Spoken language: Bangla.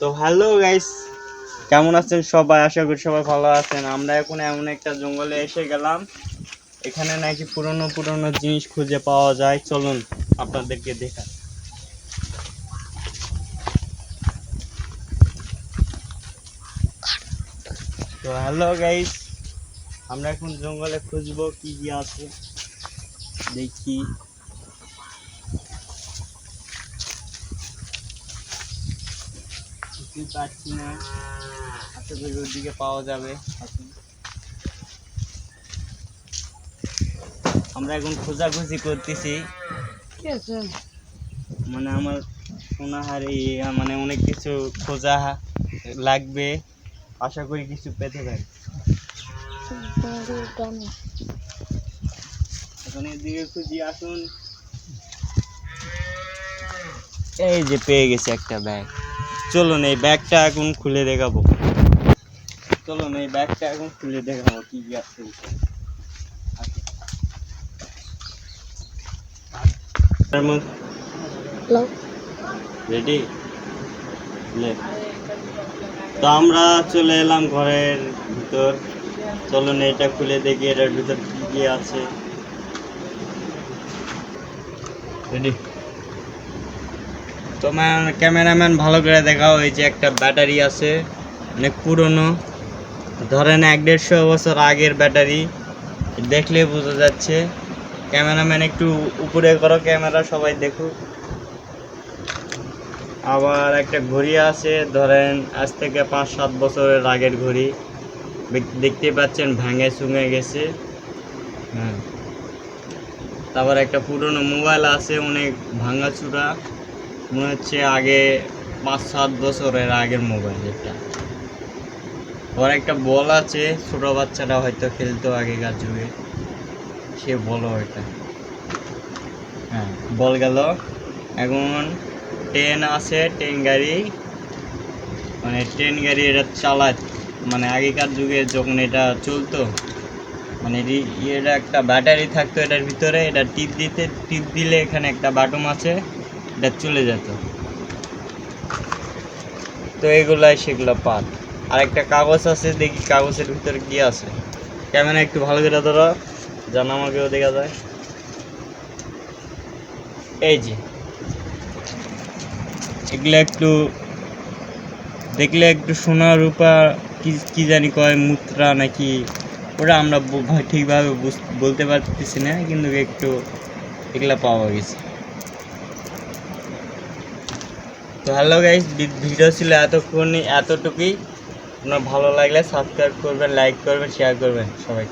তো হ্যালো গাইস, কেমন আছেন সবাই? আশা করি সবাই ভালো আছেন। আমরা এখন এমন একটা জঙ্গলে এসে গেলাম, এখানে নাকি পুরনো পুরনো জিনিস খুঁজে পাওয়া যায়। চলুন আপনাদেরকে দেখা। তো হ্যালো গাইস, আমরা এখন জঙ্গলে খুঁজবো কি কি আছে, দেখি। কিছুই পাচ্ছি না, আশা করি ওদিকে পাওয়া যাবে। আমরা এখন খোঁজাখুঁজি করতেছি, মানে আমার সোনাহারি মানে অনেক কিছু খোঁজা লাগবে, আশা করি কিছু পেতে পারি। এখন এদিকে খুঁজি, আসুন। এই যে পেয়ে গেছে একটা ব্যাগ। চলুন এই ব্যাগটা এখন খুলে দেখাবো। চলুন এই ব্যাগটা এখন খুলে দেখাবো কি কি আছে। রেডি? তো আমরা চলে এলাম ঘরের ভিতর। চলুন এটা খুলে দেখি এটার ভিতর কি কি আছে। রেডি? তো ক্যামেরাম্যান ভালো করে দেখাও। এই যে একটা ব্যাটারি আছে, অনেক পুরনো, ধরেন 1-150 বছর আগের ব্যাটারি, দেখলে বোঝা যাচ্ছে। ক্যামেরাম্যান একটু উপরে করো ক্যামেরা, সবাই দেখুক। আবার একটা ঘড়ি আছে, ধরেন আজ থেকে 5-7 বছরের আগের ঘড়ি, দেখতে পাচ্ছেন ভেঙে চুঙে গেছে। হ্যাঁ, তারপর একটা পুরনো মোবাইল আছে, অনেক ভাঙাচুরা, মনে হচ্ছে আগে 5-7 বছরের আগের মোবাইল এটা। আবার একটা বল আছে, ছোট বাচ্চারা হয়তো খেলতো আগেকার যুগে, সে বল এটা। হ্যাঁ, বল গেল। এখন ট্রেন আছে, ট্রেন গাড়ি, মানে ট্রেন গাড়ি এটা চালায়, মানে আগেকার যুগে যখন এটা চলতো, মানে এটা একটা ব্যাটারি থাকতো এটার ভিতরে, এটা টিপ দিলে এখানে একটা বাটন আছে, এটা চলে যেত। তো এগুলাই সেগুলো পাত। আর একটা কাগজ আছে, দেখি কাগজের ভিতরে কি আছে। ক্যামেরা একটু ভালো করে ধরো, যেন আমাকেও দেখা যায়। এই যে এগুলো একটু দেখলে একটু সোনা রূপা কি জানি কয়, মুদ্রা নাকি, ওটা আমরা ঠিকভাবে বলতে পারতেছি না, কিন্তু একটু এগুলা পাওয়া গেছে। তো হ্যালো গাইস, ভিডিও ছিল এতটুকুই। আপনার ভালো লাগলে সাবস্ক্রাইব করবেন, লাইক করবেন, শেয়ার করবেন সবাই।